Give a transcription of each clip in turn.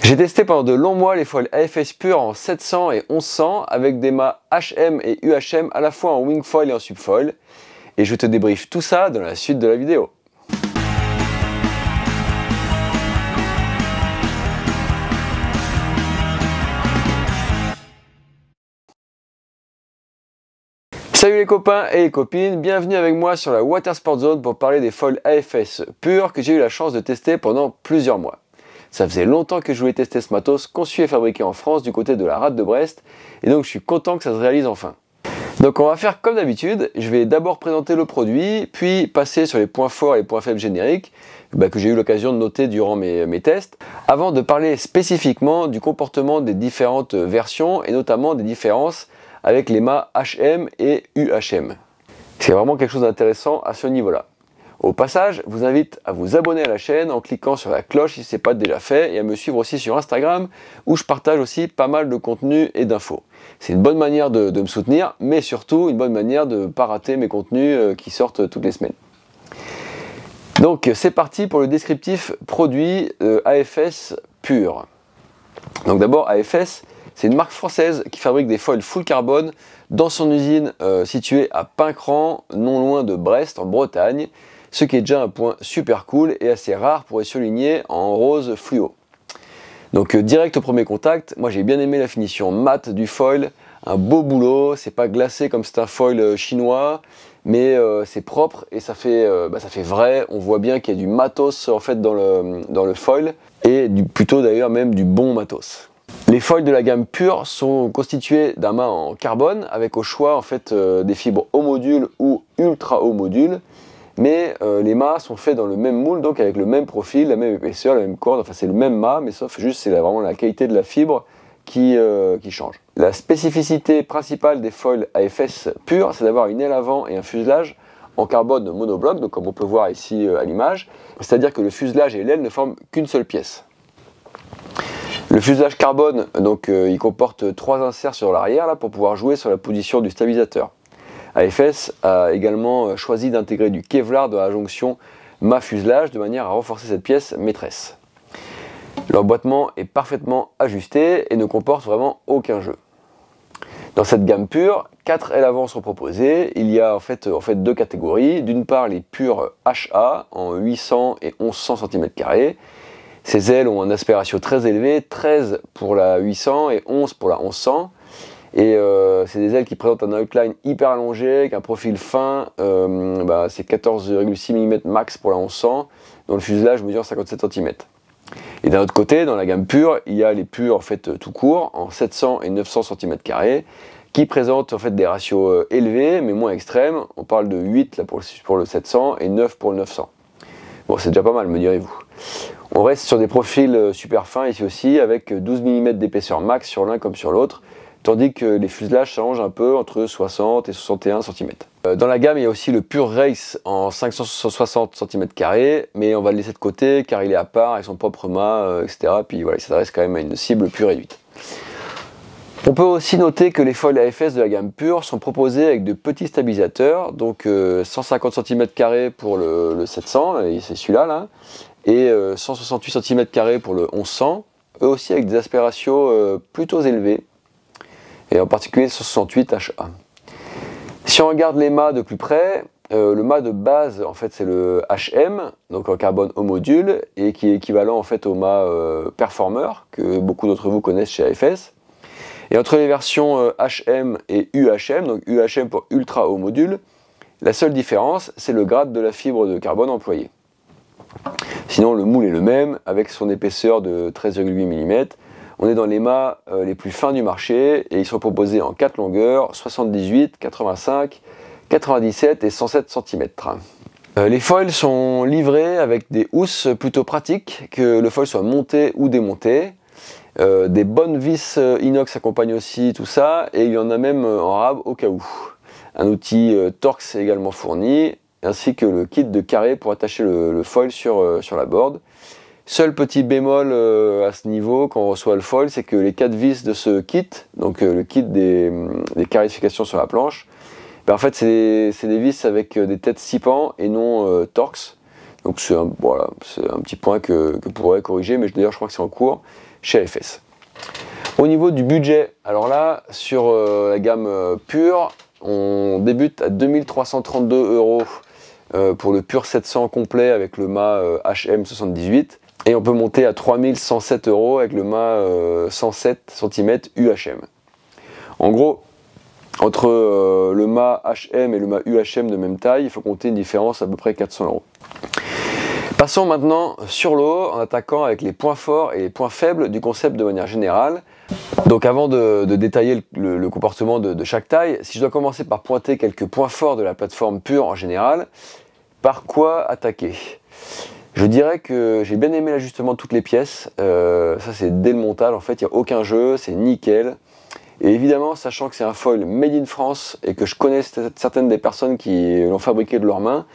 J'ai testé pendant de longs mois les foils AFS purs en 700 et 1100 avec des mâts HM et UHM à la fois en wing foil et en subfoil. Et je te débriefe tout ça dans la suite de la vidéo. Salut les copains et les copines, bienvenue avec moi sur la Water Sport Zone pour parler des foils AFS purs que j'ai eu la chance de tester pendant plusieurs mois. Ça faisait longtemps que je voulais tester ce matos conçu et fabriqué en France du côté de la rade de Brest et donc je suis content que ça se réalise enfin. Donc on va faire comme d'habitude, je vais d'abord présenter le produit, puis passer sur les points forts et les points faibles génériques que j'ai eu l'occasion de noter durant mes tests, avant de parler spécifiquement du comportement des différentes versions et notamment des différences avec les mâts HM et UHM. C'est vraiment quelque chose d'intéressant à ce niveau-là. Au passage, je vous invite à vous abonner à la chaîne en cliquant sur la cloche si ce n'est pas déjà fait et à me suivre aussi sur Instagram où je partage aussi pas mal de contenu et d'infos. C'est une bonne manière de me soutenir, mais surtout une bonne manière de ne pas rater mes contenus qui sortent toutes les semaines. Donc c'est parti pour le descriptif produit AFS pur. Donc d'abord AFS, c'est une marque française qui fabrique des foils full carbone dans son usine située à Pincran, non loin de Brest en Bretagne. Ce qui est déjà un point super cool et assez rare pour les souligner en rose fluo. Donc direct au premier contact, moi j'ai bien aimé la finition mat du foil, un beau boulot, c'est pas glacé comme c'est un foil chinois, mais c'est propre et ça fait vrai, on voit bien qu'il y a du matos en fait dans le foil, et plutôt d'ailleurs même du bon matos. Les foils de la gamme pure sont constitués d'un mât en carbone avec au choix en fait des fibres haut module ou ultra haut module. Mais les mâts sont faits dans le même moule, donc avec le même profil, la même épaisseur, la même corde, enfin c'est le même mât, mais sauf juste c'est vraiment la qualité de la fibre qui change. La spécificité principale des foils AFS purs, c'est d'avoir une aile avant et un fuselage en carbone monobloc, donc comme on peut voir ici à l'image, c'est-à-dire que le fuselage et l'aile ne forment qu'une seule pièce. Le fuselage carbone, donc il comporte 3 inserts sur l'arrière là pour pouvoir jouer sur la position du stabilisateur. AFS a également choisi d'intégrer du Kevlar dans la jonction mât-fuselage de manière à renforcer cette pièce maîtresse. L'emboîtement est parfaitement ajusté et ne comporte vraiment aucun jeu. Dans cette gamme pure, 4 ailes avant sont proposées. Il y a en fait 2 catégories. D'une part les pures HA en 800 et 1100 cm². Ces ailes ont un aspect ratio très élevé, 13 pour la 800 et 11 pour la 1100. Et c'est des ailes qui présentent un outline hyper allongé, avec un profil fin, c'est 14,6 mm max pour la 1100, dont le fuselage mesure 57 cm. Et d'un autre côté, dans la gamme pure, il y a les pures en fait tout court, en 700 et 900 cm², qui présentent en fait des ratios élevés, mais moins extrêmes. On parle de 8 là, pour le 700 et 9 pour le 900. Bon, c'est déjà pas mal, me direz-vous. On reste sur des profils super fins ici aussi, avec 12 mm d'épaisseur max sur l'un comme sur l'autre, tandis que les fuselages changent un peu entre 60 et 61 cm. Dans la gamme, il y a aussi le Pure Race en 560 cm², mais on va le laisser de côté car il est à part avec son propre mât, etc. Puis voilà, il s'adresse quand même à une cible plus réduite. On peut aussi noter que les foils AFS de la gamme pure sont proposés avec de petits stabilisateurs, donc 150 cm² pour le 700, c'est celui-là, là, et 168 cm² pour le 1100, eux aussi avec des aspects ratios plutôt élevés, et en particulier 168 HA. Si on regarde les mâts de plus près, le mât de base en fait c'est le HM, donc en carbone haut module, et qui est équivalent en fait au mât Performer que beaucoup d'entre vous connaissent chez AFS. Et entre les versions HM et UHM, donc UHM pour ultra haut module, la seule différence c'est le grade de la fibre de carbone employée. Sinon le moule est le même avec son épaisseur de 13,8 mm. On est dans les mâts les plus fins du marché et ils sont proposés en 4 longueurs, 78, 85, 97 et 107 cm. Les foils sont livrés avec des housses plutôt pratiques, que le foil soit monté ou démonté. Des bonnes vis inox accompagnent aussi tout ça, et il y en a même en rab au cas où. Un outil Torx est également fourni, ainsi que le kit de carré pour attacher le foil sur la board. Seul petit bémol à ce niveau quand on reçoit le foil, c'est que les 4 vis de ce kit, donc le kit des clarifications sur la planche, en fait c'est des vis avec des têtes 6 pans et non Torx. Donc c'est un petit point que pourrait corriger, mais d'ailleurs je crois que c'est en cours. chez AFS. Au niveau du budget, alors là, sur la gamme pure, on débute à 2332 € pour le pur 700 complet avec le mât HM78 et on peut monter à 3107 € avec le mât 107 cm UHM. En gros, entre le mât HM et le mât UHM de même taille, il faut compter une différence à peu près 400 €. Passons maintenant sur l'eau en attaquant avec les points forts et les points faibles du concept de manière générale. Donc avant de détailler le comportement de chaque taille, si je dois commencer par pointer quelques points forts de la plateforme pure en général, par quoi attaquer? Je dirais que j'ai bien aimé l'ajustement de toutes les pièces, ça c'est dès le montage en fait, il n'y a aucun jeu, c'est nickel. Et évidemment, sachant que c'est un foil made in France et que je connais certaines des personnes qui l'ont fabriqué de leurs mains,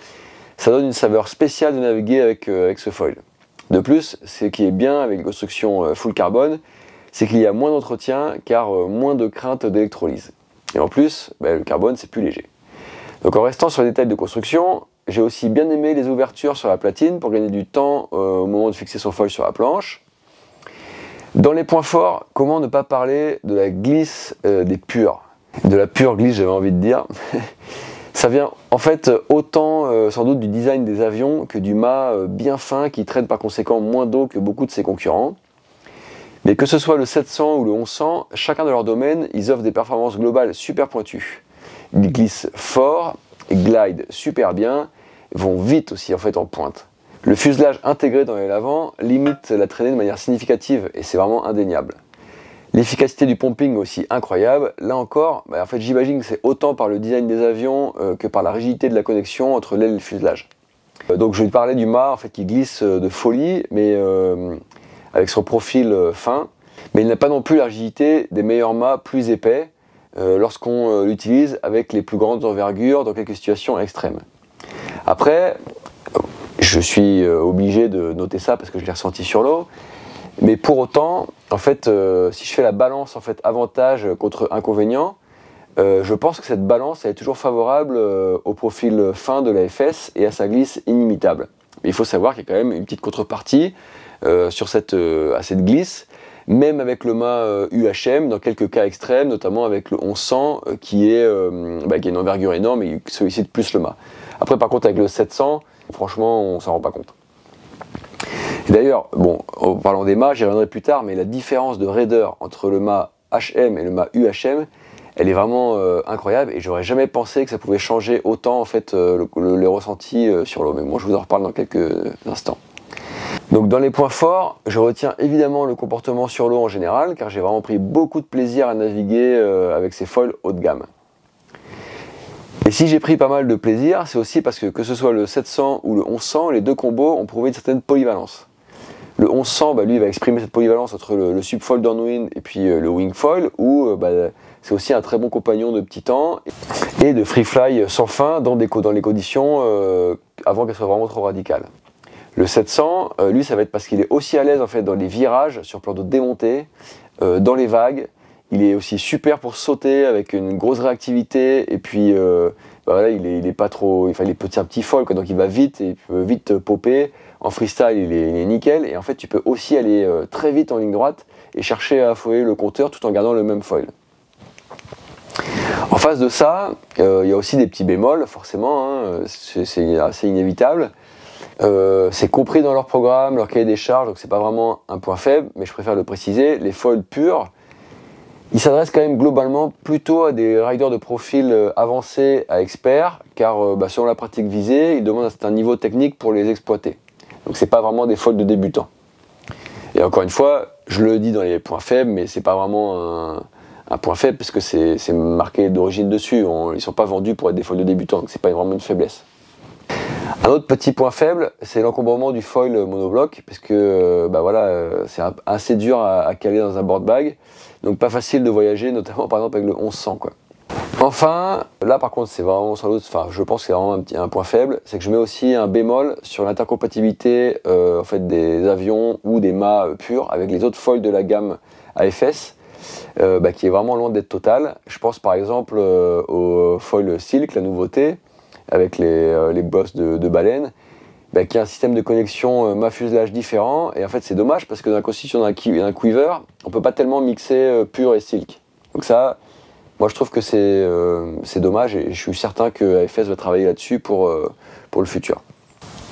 ça donne une saveur spéciale de naviguer avec ce foil. De plus, ce qui est bien avec une construction full carbone, c'est qu'il y a moins d'entretien car moins de crainte d'électrolyse. Et en plus, le carbone c'est plus léger. Donc en restant sur les détails de construction, j'ai aussi bien aimé les ouvertures sur la platine pour gagner du temps au moment de fixer son foil sur la planche. Dans les points forts, comment ne pas parler de la glisse des pures? De la pure glisse, j'avais envie de dire. Ça vient en fait autant sans doute du design des avions que du mât bien fin qui traîne par conséquent moins d'eau que beaucoup de ses concurrents. Mais que ce soit le 700 ou le 1100, chacun de leur domaine, ils offrent des performances globales super pointues. Ils glissent fort, glident super bien, vont vite aussi en fait en pointe. Le fuselage intégré dans les lavants limite la traînée de manière significative et c'est vraiment indéniable. L'efficacité du pumping aussi incroyable. Là encore, en fait, j'imagine que c'est autant par le design des avions que par la rigidité de la connexion entre l'aile et le fuselage. Donc je vais parler du mât en fait, qui glisse de folie, mais avec son profil fin. Mais il n'a pas non plus la rigidité des meilleurs mâts plus épais lorsqu'on l'utilise avec les plus grandes envergures dans quelques situations extrêmes. Après, je suis obligé de noter ça parce que je l'ai ressenti sur l'eau. Mais pour autant, en fait, si je fais la balance en fait, avantage contre inconvénient, je pense que cette balance elle est toujours favorable au profil fin de la FS et à sa glisse inimitable. Mais il faut savoir qu'il y a quand même une petite contrepartie à cette glisse, même avec le mât UHM, dans quelques cas extrêmes, notamment avec le 1100 qui a une envergure énorme et qui sollicite plus le mât. Après, par contre, avec le 700, franchement, on s'en rend pas compte. D'ailleurs, en parlant des mâts, j'y reviendrai plus tard, mais la différence de raideur entre le mât HM et le mât UHM, elle est vraiment incroyable et j'aurais jamais pensé que ça pouvait changer autant en fait le ressenti sur l'eau. Mais moi, je vous en reparle dans quelques instants. Donc dans les points forts, je retiens évidemment le comportement sur l'eau en général, car j'ai vraiment pris beaucoup de plaisir à naviguer avec ces foils haut de gamme. Et si j'ai pris pas mal de plaisir, c'est aussi parce que ce soit le 700 ou le 1100, les deux combos ont prouvé une certaine polyvalence. Le 1100, lui, va exprimer cette polyvalence entre le subfoil downwind et puis le wingfoil, où c'est aussi un très bon compagnon de petit temps et de free fly sans fin dans les conditions avant qu'elles soient vraiment trop radicales. Le 700, lui, ça va être parce qu'il est aussi à l'aise en fait dans les virages sur plan de démontée, dans les vagues. Il est aussi super pour sauter avec une grosse réactivité et puis il est pas trop, il est petit, un petit foil quoi, donc il va vite et il peut vite popper. En freestyle, il est nickel et en fait tu peux aussi aller très vite en ligne droite et chercher à affoler le compteur tout en gardant le même foil. En face de ça, il y a aussi des petits bémols forcément, hein, c'est assez inévitable. C'est compris dans leur programme, leur cahier des charges, donc c'est pas vraiment un point faible, mais je préfère le préciser. Les foils purs, ils s'adressent quand même globalement plutôt à des riders de profil avancé à experts, car selon la pratique visée, ils demandent un certain niveau technique pour les exploiter. Donc c'est pas vraiment des foils de débutants. Et encore une fois, je le dis dans les points faibles, mais c'est pas vraiment un point faible parce que c'est marqué d'origine dessus. Ils sont pas vendus pour être des foils de débutants, donc c'est pas vraiment une faiblesse. Un autre petit point faible, c'est l'encombrement du foil monobloc, parce que c'est assez dur à caler dans un board bag, donc pas facile de voyager, notamment par exemple avec le 1100 quoi. Enfin, là par contre c'est vraiment sans doute, je pense que c'est vraiment un point faible, c'est que je mets aussi un bémol sur l'intercompatibilité en fait, des avions ou des mâts purs avec les autres foils de la gamme AFS, qui est vraiment loin d'être totale. Je pense par exemple au foil Silk, la nouveauté, avec les bosses de baleine, qui a un système de connexion mât fuselage différent, et en fait c'est dommage parce que dans la constitution d'un quiver, on peut pas tellement mixer pur et silk. Donc ça, moi je trouve que c'est dommage, et je suis certain que AFS va travailler là-dessus pour le futur.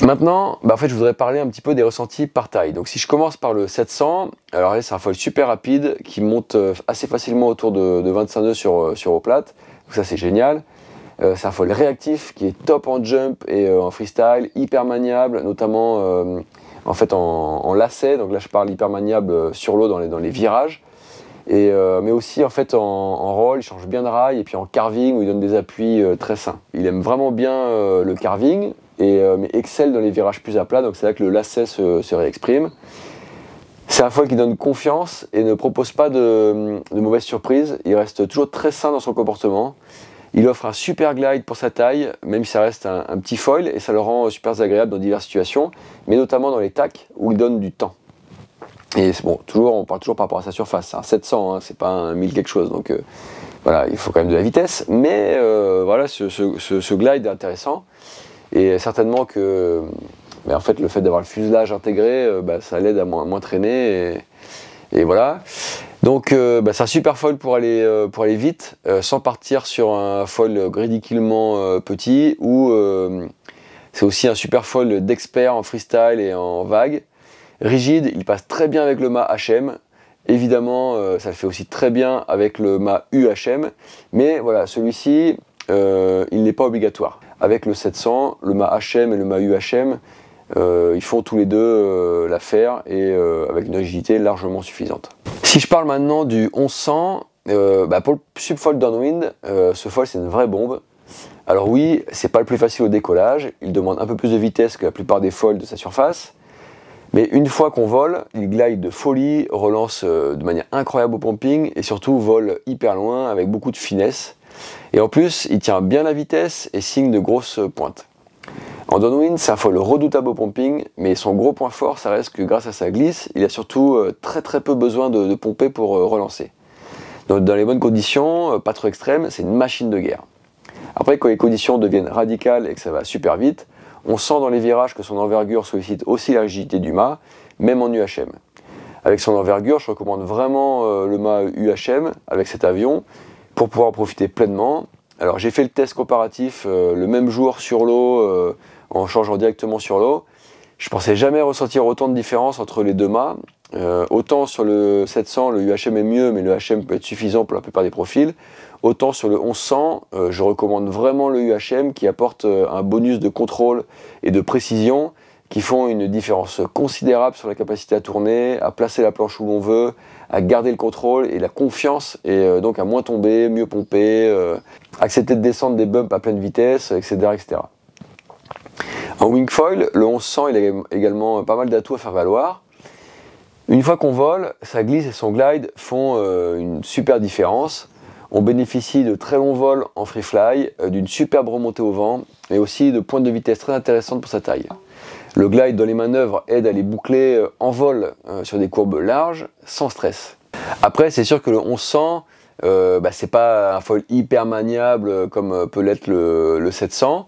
Maintenant, en fait, je voudrais parler un petit peu des ressentis par taille. Donc si je commence par le 700, alors là c'est un foil super rapide qui monte assez facilement autour de 25 nœuds sur eau plate, donc ça c'est génial. C'est un foil réactif qui est top en jump et en freestyle, hyper maniable, notamment en fait en lacet, donc là je parle hyper maniable sur l'eau dans les virages. Mais aussi en fait en roll, il change bien de rail, et puis en carving où il donne des appuis très sains. Il aime vraiment bien le carving, mais excelle dans les virages plus à plat, donc c'est là que le lacet se réexprime. C'est un foil qui donne confiance et ne propose pas de mauvaises surprises. Il reste toujours très sain dans son comportement. Il offre un super glide pour sa taille, même si ça reste un petit foil, et ça le rend super agréable dans diverses situations, mais notamment dans les tacs où il donne du temps. Et bon, on parle toujours par rapport à sa surface, c'est un 700, c'est pas un 1000 quelque chose, donc voilà, il faut quand même de la vitesse, mais voilà, ce glide est intéressant, et certainement que en fait, le fait d'avoir le fuselage intégré, ça l'aide à moins traîner, et voilà. Donc c'est un super foil pour aller vite, sans partir sur un foil ridiculement petit, ou c'est aussi un super foil d'expert en freestyle et en vague. Rigide, il passe très bien avec le mât HM, évidemment ça le fait aussi très bien avec le mât UHM, mais voilà, celui-ci il n'est pas obligatoire. Avec le 700, le mât HM et le mât UHM, ils font tous les deux l'affaire, et avec une rigidité largement suffisante. Si je parle maintenant du 1100, pour le subfoil downwind, ce foil c'est une vraie bombe. Alors oui, c'est pas le plus facile au décollage, il demande un peu plus de vitesse que la plupart des foils de sa surface, mais une fois qu'on vole, il glide de folie, relance de manière incroyable au pumping, et surtout vole hyper loin avec beaucoup de finesse. Et en plus, il tient bien la vitesse et signe de grosses pointes. En downwind, c'est un foil redoutable au pumping, mais son gros point fort, ça reste que grâce à sa glisse, il a surtout très peu besoin de pomper pour relancer. Donc dans les bonnes conditions, pas trop extrêmes, c'est une machine de guerre. Après, quand les conditions deviennent radicales et que ça va super vite, on sent dans les virages que son envergure sollicite aussi la rigidité du mât, même en UHM. Avec son envergure, je recommande vraiment le mât UHM avec cet avion pour pouvoir en profiter pleinement. Alors j'ai fait le test comparatif le même jour sur l'eau, en changeant directement sur l'eau. Je pensais jamais ressentir autant de différence entre les deux mâts. Autant sur le 700, le UHM est mieux, mais le HM peut être suffisant pour la plupart des profils. Autant sur le 1100, je recommande vraiment le UHM qui apporte un bonus de contrôle et de précision qui font une différence considérable sur la capacité à tourner, à placer la planche où l'on veut, à garder le contrôle et la confiance, et donc à moins tomber, mieux pomper, accepter de descendre des bumps à pleine vitesse, etc. etc. En wingfoil, le 1100 il a également pas mal d'atouts à faire valoir. Une fois qu'on vole, sa glisse et son glide font une super différence. On bénéficie de très longs vols en free fly, d'une superbe remontée au vent, et aussi de pointes de vitesse très intéressantes pour sa taille. Le glide dans les manœuvres aide à les boucler en vol sur des courbes larges, sans stress. Après, c'est sûr que le 1100, c'est pas un foil hyper maniable comme peut l'être le 700,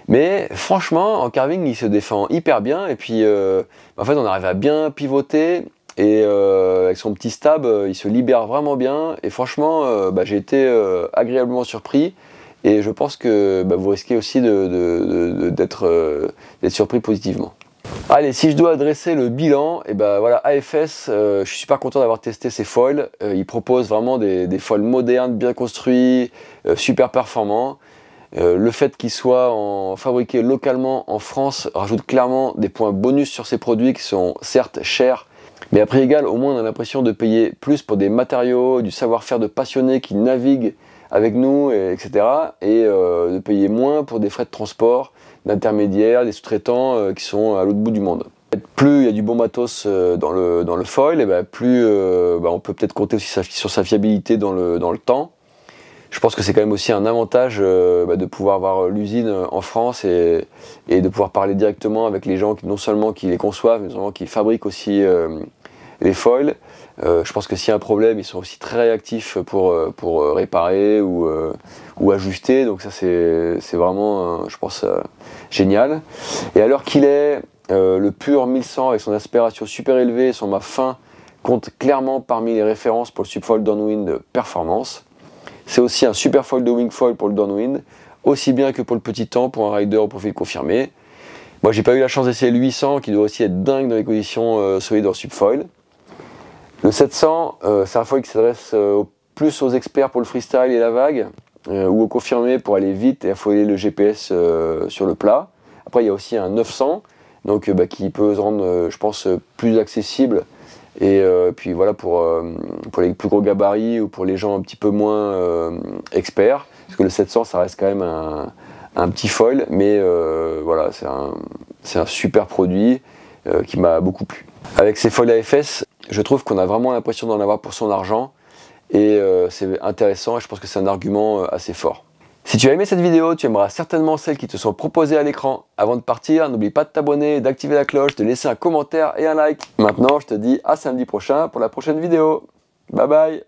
mais franchement, en carving, il se défend hyper bien, et puis en fait, on arrive à bien pivoter. Et avec son petit stab, il se libère vraiment bien, et franchement j'ai été agréablement surpris, et je pense que vous risquez aussi d'être surpris positivement. Allez, si je dois dresser le bilan, et voilà, AFS, je suis super content d'avoir testé ces foils. Ils proposent vraiment des foils modernes, bien construits, super performants. Le fait qu'ils soient fabriqués localement en France rajoute clairement des points bonus sur ces produits qui sont certes chers, mais à prix égal, au moins on a l'impression de payer plus pour des matériaux, du savoir-faire de passionnés qui naviguent avec nous, etc. Et de payer moins pour des frais de transport, d'intermédiaires, des sous-traitants qui sont à l'autre bout du monde. Plus il y a du bon matos dans le foil, et plus on peut peut-être compter aussi sur sa fiabilité dans le temps. Je pense que c'est quand même aussi un avantage de pouvoir avoir l'usine en France, et de pouvoir parler directement avec les gens qui non seulement qui les conçoivent, mais qui fabriquent aussi les foils. Je pense que s'il y a un problème, ils sont aussi très réactifs pour réparer ou ajuster. Donc ça c'est vraiment, je pense, génial. Et alors qu'il est, le Pure 1100 avec son aspiration super élevée et son mât fin compte clairement parmi les références pour le subfoil downwind performance. C'est aussi un super foil de wingfoil pour le downwind, aussi bien que pour le petit temps pour un rider au profil confirmé. Moi j'ai pas eu la chance d'essayer le 800 qui doit aussi être dingue dans les conditions solides en subfoil. Le 700, c'est un foil qui s'adresse plus aux experts pour le freestyle et la vague, ou aux confirmés pour aller vite et affoler le GPS sur le plat. Après il y a aussi un 900, donc qui peut se rendre, je pense, plus accessible. Et puis voilà, pour les plus gros gabarits ou pour les gens un petit peu moins experts, parce que le 700 ça reste quand même un petit foil, mais voilà, c'est un super produit qui m'a beaucoup plu. Avec ces foils AFS, je trouve qu'on a vraiment l'impression d'en avoir pour son argent, et c'est intéressant, et je pense que c'est un argument assez fort. Si tu as aimé cette vidéo, tu aimeras certainement celles qui te sont proposées à l'écran. Avant de partir, n'oublie pas de t'abonner, d'activer la cloche, de laisser un commentaire et un like. Maintenant, je te dis à samedi prochain pour la prochaine vidéo. Bye bye!